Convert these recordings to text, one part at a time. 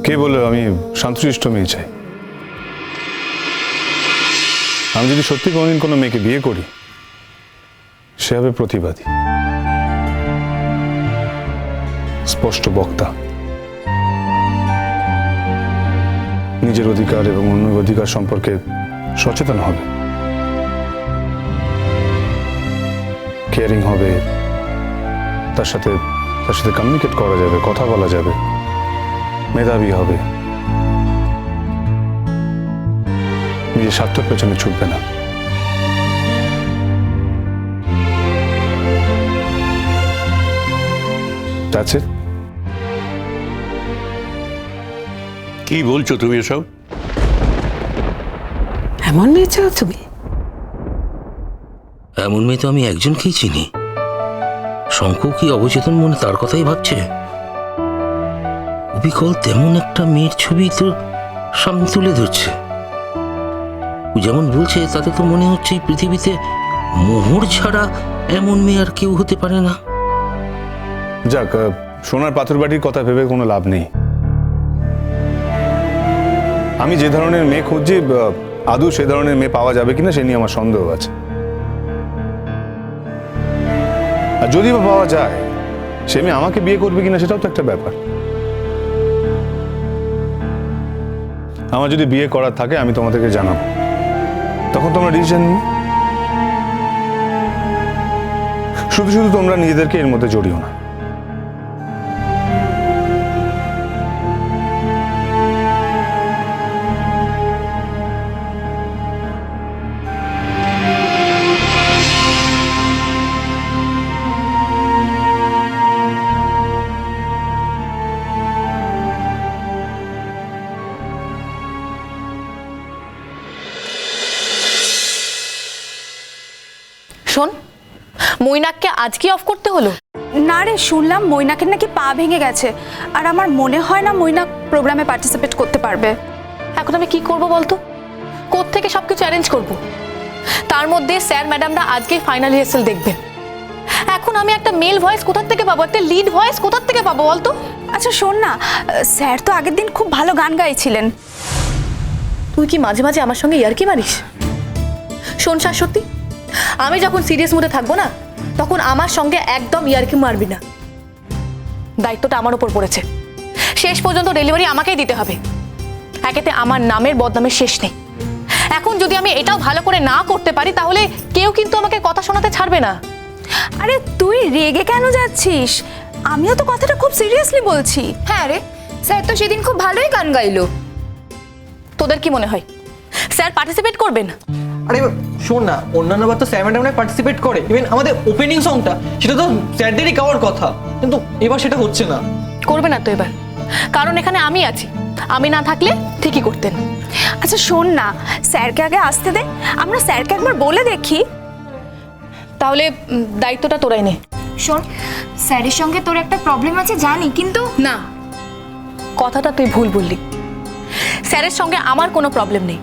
কে বললো আমি শান্তশিষ্ট মেয়ে চাই? আমি যদি সত্যি কোনোদিন কোনো মেয়েকে বিয়ে করি, সে হবে প্রতিবাদী, স্পষ্ট বক্তা, নিজের অধিকার এবং অন্যের অধিকার সম্পর্কে সচেতন হবে, কেয়ারিং হবে, তার সাথে কমিউনিকেট করা যাবে, কথা বলা যাবে, মেধাবী হবে, নিজের স্বার্থের পেছনে ছুটবে না। That's it. কি বলছো তুমি এসব? এমন মেয়ে চাও তুমি? এমন মেয়ে তো আমি একজনকেই চিনি। শঙ্কু কি অবচেতন মনে তার কথাই ভাবছে? অবিকল তেমন একটা মেয়ের ছবি তো সামনে তুলে ধরছে। ও যেমন বলছে তাতে তো মনে হচ্ছে এই পৃথিবীতে মোহর ছাড়া এমন মেয়ে আর কেউ হতে পারে না। যাক, সোনার পাথর বাটির কথা ভেবে কোনো লাভ নেই। আমি যে ধরনের মেয়ে খুঁজছি, আদৌ সে ধরনের মেয়ে পাওয়া যাবে কিনা সে নিয়ে আমার সন্দেহ আছে। আর যদি বা পাওয়া যায়, সে মেয়ে আমাকে বিয়ে করবে কিনা সেটাও তো একটা ব্যাপার। আমার যদি বিয়ে করার থাকে আমি তোমাদেরকে জানাবো, তখন তোমরা ডিসিশন নিও। শুধু শুধু তোমরা নিজেদেরকে এর মধ্যে জড়িও না। শোন, মৈনাককে আজকে অফ করতে হলো? না রে, শুনলাম মৈনাকের নাকি পা ভেঙে গেছে, আর আমার মনে হয় না মৈনাক প্রোগ্রামে পার্টিসিপেট করতে পারবে। এখন আমি কি করব বলতো? কোত্থেকে সবকিছু অ্যারেঞ্জ করব? তার মধ্যে স্যার ম্যাডামরা আজকেই ফাইনাল রিহার্সাল দেখবেন। এখন আমি একটা মেল ভয়েস কোথা থেকে পাবো, একটা লিড ভয়েস কোথা থেকে পাবো বলতো? আচ্ছা শোন না, স্যার তো আগের দিন খুব ভালো গান গাইছিলেন। তুই কি মাঝে মাঝে আমার সঙ্গে ইয়ার্কি মারিস? শোন শাশ্বতী, আমি যখন সিরিয়াস মুডে থাকবো না, তখন আমার সঙ্গে একদম ইয়ার্কি মারবি না। দায়িত্বটা আমার উপর পড়েছে, শেষ পর্যন্ত ডেলিভারি আমাকেই দিতে হবে। একেতে আমার নামের বদনামের শেষ নেই। এখন যদি আমি এটাও ভালো করে না করতে পারি, তাহলে কেউ কিন্তু আমাকে কথা শোনাতে ছাড়বে না। আরে তুই রেগে কেন যাচ্ছিস? আমিও তো কথাটা খুব সিরিয়াসলি বলছি। হ্যাঁ রে, স্যার তো সেদিন খুব ভালোই গান গাইলো। তোদের কি মনে হয় স্যার পার্টিসিপেট করবেন? আরে শোন না, অন্যান্য বার তো স্যার ম্যাডামরা পার্টিসিপেট করে, ইভেন আমাদের ওপেনিং সংটা সেটা তো স্যারদেরই গাওয়ার কথা, কিন্তু এবার সেটা হচ্ছে না। করবে না তো এবার, কারণ এখানে আমি আছি। আমি না থাকলে ঠিকই করতেন। আচ্ছা শোন না, স্যারকে আগে আসতে দে, আমরা স্যারকে একবার বলে দেখি। তাহলে দায়িত্বটা তোরাই নে। শোন, স্যারের সঙ্গে তোর একটা প্রবলেম আছে জানি, কিন্তু না, কথাটা তুই ভুল বললি। স্যারের সঙ্গে আমার কোনো প্রবলেম নেই,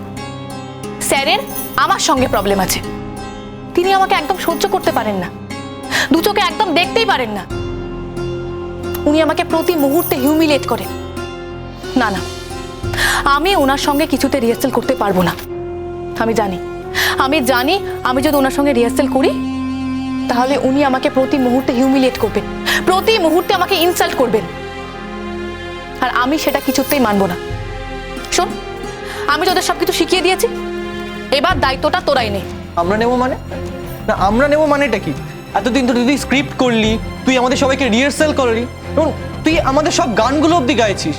স্যারের আমার সঙ্গে প্রবলেম আছে। তিনি আমাকে একদম সহ্য করতে পারেন না, দু চোখে একদম দেখতেই পারেন না। উনি আমাকে প্রতি মুহূর্তে হিউমিলিয়েট করেন। না না, আমি ওনার সঙ্গে কিছুতে রিহার্সাল করতে পারবো না। আমি জানি আমি যদি ওনার সঙ্গে রিহার্সাল করি, তাহলে উনি আমাকে প্রতি মুহূর্তে হিউমিলিয়েট করবেন, প্রতি মুহূর্তে আমাকে ইনসাল্ট করবেন, আর আমি সেটা কিছুতেই মানবো না। শোন, আমি তোদের সবকিছু শিখিয়ে দিয়েছি, এবার দায়িত্বটা তোরাই নে। আমরা নেবো মানে? না, আমরা নেবো মানেটা কি? এতদিন তো তুই স্ক্রিপ্ট করলি, তুই আমাদের সবাইকে রিহার্সাল করলি, এবং তুই আমাদের সব গানগুলো অবধি গাইছিস,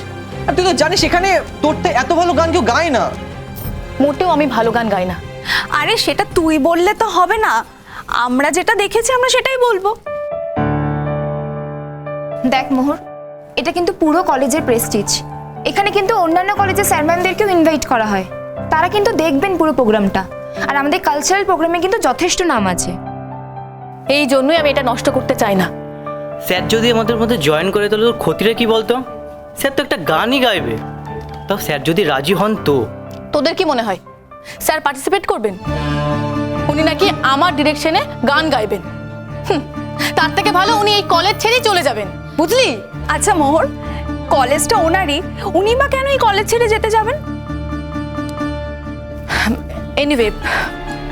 আর তুই তো জানিস এখানে তোর তো এত ভালো গান কেউ গায় না। মোটেও আমি ভালো গান গাই না। আরে সেটা তুই বললে তো হবে না, আমরা যেটা দেখেছি আমরা সেটাই বলবো। দেখ মোহর, এটা কিন্তু পুরো কলেজের প্রেস্টিজ। এখানে কিন্তু অন্যান্য কলেজের স্যার ম্যামদেরকেও ইনভাইট করা হয়, তারা কিন্তু দেখবেন পুরো প্রোগ্রামটা। আর আমাদের কালচারাল প্রোগ্রামে কিন্তু যথেষ্ট নাম আছে। এই জন্যই আমি এটা নষ্ট করতে চাই না। স্যার যদি আমাদের মধ্যে জয়েন করে তাহলে তোর ক্ষতিটা কি বলতো? স্যার তো একটা গানই গাইবে, তাও স্যার যদি রাজি হন তো। তোদের কি মনে হয় স্যার পার্টিসিপেট করবেন? উনি নাকি আমার ডিরেকশনে গান গাইবেন। তার থেকে ভালো উনি এই কলেজ ছেড়েই চলে যাবেন, বুঝলি? আচ্ছা মোহর, কলেজটা ওনারই, উনি বা কেন এই কলেজ ছেড়ে যেতে যাবেন? এনিওয়ে,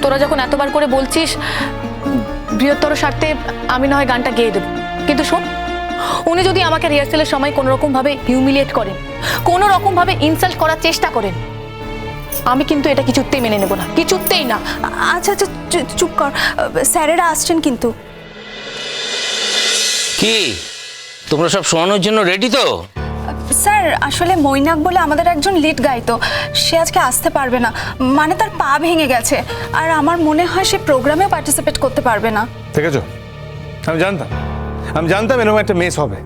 তোরা যখন এতবার করে বলছিস, বৃহত্তর স্বার্থে আমি না হয় গানটা গেয়ে দেবো। কিন্তু শোন, উনি যদি আমাকে রিহার্সেলের সময় কোনো রকমভাবে হিউমিলিয়েট করেন, কোনো রকমভাবে ইনসাল্ট করার চেষ্টা করেন, আমি কিন্তু এটা কিছুতেই মেনে নেব না, কিছুতেই না। আচ্ছা আচ্ছা, চুপ কর, স্যারেরা আসছেন কিন্তু। কি তোমরা সব শোনানোর জন্য রেডি তো? স্যার, আসলে মৈনাক বলে আমাদের একজন লিড গাইতো, সে আজকে আসতে পারবে না, মানে তার পা ভেঙে গেছে, আর আমার মনে হয় সে প্রোগ্রামেও পার্টিসিপেট করতে পারবে না। ঠিক আছে, আমি জানতাম এরকম একটা মেস হবে।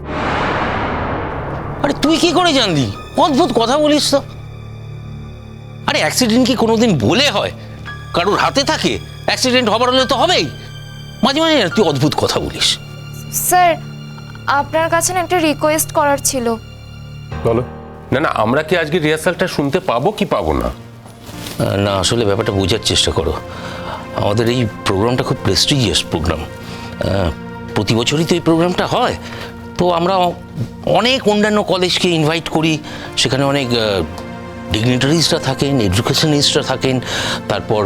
আরে তুই কি করে জানলি? অদ্ভুত কথা বলিস তো। আরে অ্যাক্সিডেন্ট কি কোনোদিন বলে হয়? কারোর হাতে থাকে? অ্যাক্সিডেন্ট হবার হলে তো হবেই। মাঝে মাঝে তুই অদ্ভুত কথা বলিস। স্যার, আপনার কাছে না একটা রিকোয়েস্ট করার ছিল। বলো। না, আমরা কি আজকে রিহার্সালটা শুনতে পাবো কি পাবো না? না, আসলে ব্যাপারটা বোঝার চেষ্টা করো। আমাদের এই প্রোগ্রামটা খুব প্রেস্টিজিয়াস প্রোগ্রাম। প্রতি বছরই তো এই প্রোগ্রামটা হয়। তো আমরা অনেক অন্যান্য কলেজকে ইনভাইট করি, সেখানে অনেক ডিগনিটারিজরা থাকেন, এডুকেশনিস্টরা থাকেন, তারপর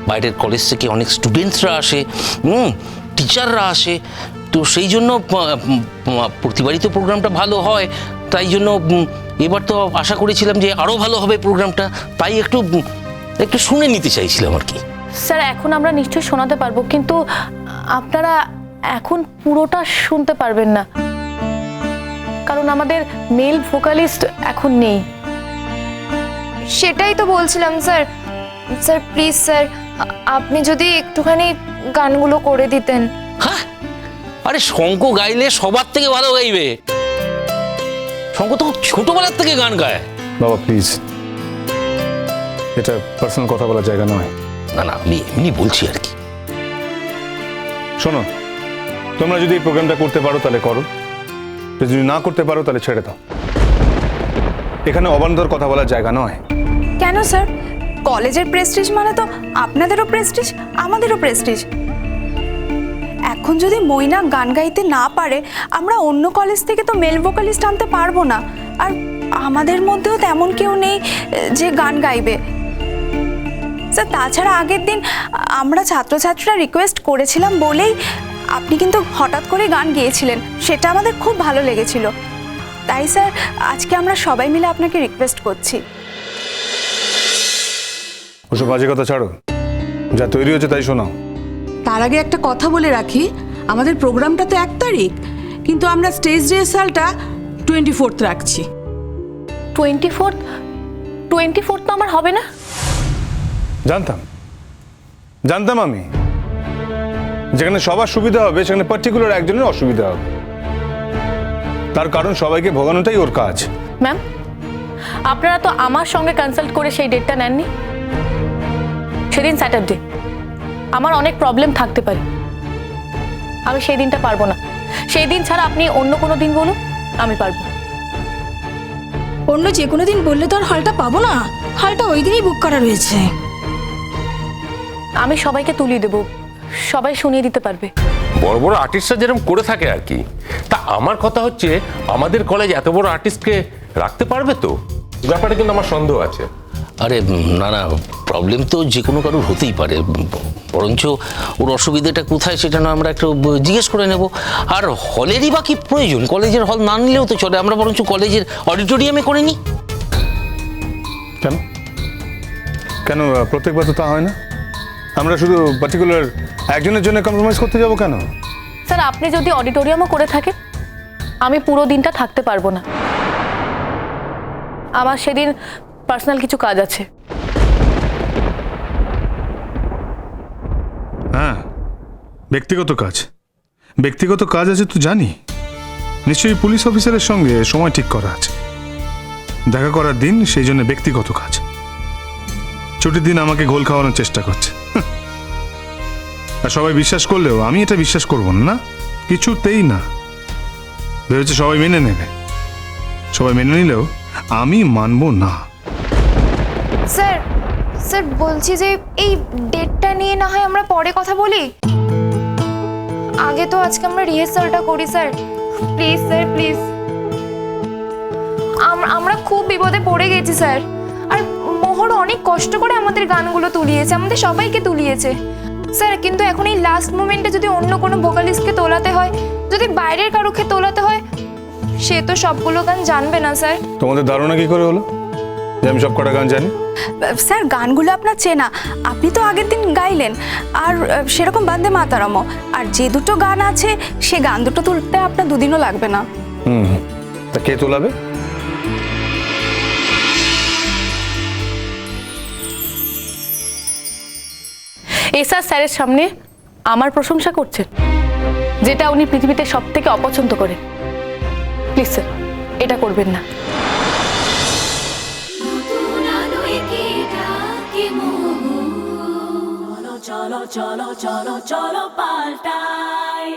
বাইরের কলেজ থেকে অনেক স্টুডেন্টসরা আসে, টিচাররা আসে। তো সেই জন্য প্রতিবারই তো প্রোগ্রামটা ভালো হয়, তাই জন্য এবার তো আশা করেছিলাম যে আরও ভালো হবে প্রোগ্রামটা, তাই একটু শুনে নিতে চাইছিলাম আর কি। স্যার, এখন আমরা নিশ্চয়ই শোনাতে পারবো, কিন্তু আপনারা এখন পুরোটা শুনতে পারবেন না, কারণ আমাদের মেল ভোকালিস্ট এখন নেই। সেটাই তো বলছিলাম স্যার। স্যার প্লিজ স্যার, আপনি যদি একটুখানি গানগুলো করে দিতেন। হ্যাঁ, আরে শঙ্খ গাইলে সবার থেকে ভালো গাইবে। শঙ্খ তো ছোটবেলার থেকে গান গায়। বাবা প্লিজ, এটা পার্সোনাল কথা বলার জায়গা নয়। না না, আমি এমনি বলছি আর কি। শোনো, তোমরা যদি এই প্রোগ্রামটা করতে পারো তাহলে করো, যদি না করতে পারো তাহলে ছেড়ে দাও। এখানে অবান্তর কথা বলার জায়গা নয়। কেন স্যার? কলেজের প্রেস্টিজ মানে তো আপনাদেরও প্রেস্টিজ, আমাদেরও প্রেস্টিজ। এখন যদি মৈনাক গান গাইতে না পারে, আমরা অন্য কলেজ থেকে তো মেল ভোকালিস্ট আনতে পারবো না, আর আমাদের মধ্যেও তেমন কেউ নেই যে গান গাইবে। স্যার, তাছাড়া আগের দিন আমরা ছাত্রছাত্রীরা রিকোয়েস্ট করেছিলাম বলেই আপনি কিন্তু হঠাৎ করে গান গেয়েছিলেন, সেটা আমাদের খুব ভালো লেগেছিল। তাই স্যার, আজকে আমরা সবাই মিলে আপনাকে রিকোয়েস্ট করছি। ওসব বাজে কথা ছাড়ো, যা তৈরি হচ্ছে তাই শোনাও। তার আগে একটা কথা বলে রাখি, আমাদের প্রোগ্রামটা তো 1 তারিখ, কিন্তু আমরা স্টেজ রিহার্সালটা 24th রাখছি। 24th তো আমার হবে না। জানতাম আমি, যেখানে সবার সুবিধা হবে সেখানে পার্টিকুলার একজনের অসুবিধা হবে। তার কারণ সবাইকে ভোগানোটাই ওর কাজ। ম্যাম, আপনারা তো আমার সঙ্গে কনসাল্ট করে সেই ডেটটা নেননি। সেদিন স্যাটারডে, আমার অনেক প্রবলেম থাকতে পারে, আমি সেই দিনটা পারবো না। সেই দিন ছাড়া আপনি অন্য কোনো দিন বলুন, আমি পারবো। অন্য যে কোনো দিন বললে তো আর হলটা পাবো না, হলটা ওই দিনই বুক করা রয়েছে। আমি সবাইকে তুলিয়ে দেবো, সবাই শুনিয়ে দিতে পারবে। বড় বড় আর্টিস্টরা যেরকম করে থাকে আর কি। তা আমার কথা হচ্ছে, আমাদের কলেজ এত বড় আর্টিস্টকে রাখতে পারবে তো? ব্যাপারে কিন্তু আমার সন্দেহ আছে। আরে না না, প্রবলেম তো যে কোনো কারোর হতেই পারে, বরঞ্চ ওর অসুবিধাটা কোথায় সেটা না আমরা একটু জিজ্ঞেস করে নেব। আর হলেরই বা কি প্রয়োজন? কলেজের হল না নিলেও তো চলে, আমরা বরঞ্চ কলেজের অডিটোরিয়ামে করে নিই। কেন প্রত্যেকবার তো তা হয় না? আমরা শুধু পার্টিকুলার একজনের জন্য কম্প্রোমাইজ করতে যাব কেন? স্যার, আপনি যদি অডিটোরিয়ামও করে থাকেন, আমি পুরো দিনটা থাকতে পারবো না। আমার সেদিন পার্সোনাল কিছু কাজ আছে। হ্যাঁ, ব্যক্তিগত কাজ আছে তো জানি। নিশ্চয়ই পুলিশ অফিসারের সঙ্গে সময় ঠিক করা আছে, দেখা করার দিন, সেই জন্য ব্যক্তিগত কাজ। ছুটির দিন আমাকে গোল খাওয়ানোর চেষ্টা করছে। আর সবাই বিশ্বাস করলেও আমি এটা বিশ্বাস করব না, কিছুতেই না। ভেবেছে সবাই মেনে নেবে, সবাই মেনে নিলেও আমি মানবো না। স্যার স্যার বলছি যে এই ডেটটা নিয়ে না হয় আমরা পরে কথা বলি, আগে তো আজকে আমরা রিহার্সালটা করি। Sir please, sir please. আমরা খুব বিপদে পড়ে গেছি স্যার। আর মোহর অনেক কষ্ট করে আমাদের গানগুলো তুলিয়েছে, আমাদের সবাইকে তুলিয়েছে স্যার। কিন্তু এখন এই লাস্ট মোমেন্টে যদি অন্য কোনো ভোকালিস্টকে তোলাতে হয়, যদি বাইরের কারোকে তোলাতে হয়, সে তো সবগুলো গান জানবে না স্যার। তোমাদের ধারণা কি করে হলো যে আমি সব কটা গান জানি? স্যার গানগুলো আপনার চেনা, আপনি তো আগের দিন গাইলেন। আর সেরকম বান্দে মাতারামও, আর যে দুটো গান আছে সে গান দুটো তুলতে আপনার দুদিনও লাগবে না। তা কে তোলাবে? এসআর স্যারের সামনে আমার প্রশংসা করছেন, যেটা উনি পৃথিবীতে সব থেকে অপছন্দ করেন। প্লিজ স্যার, এটা করবেন না। চলো চলো চলো চলো চলো পাল্টাই।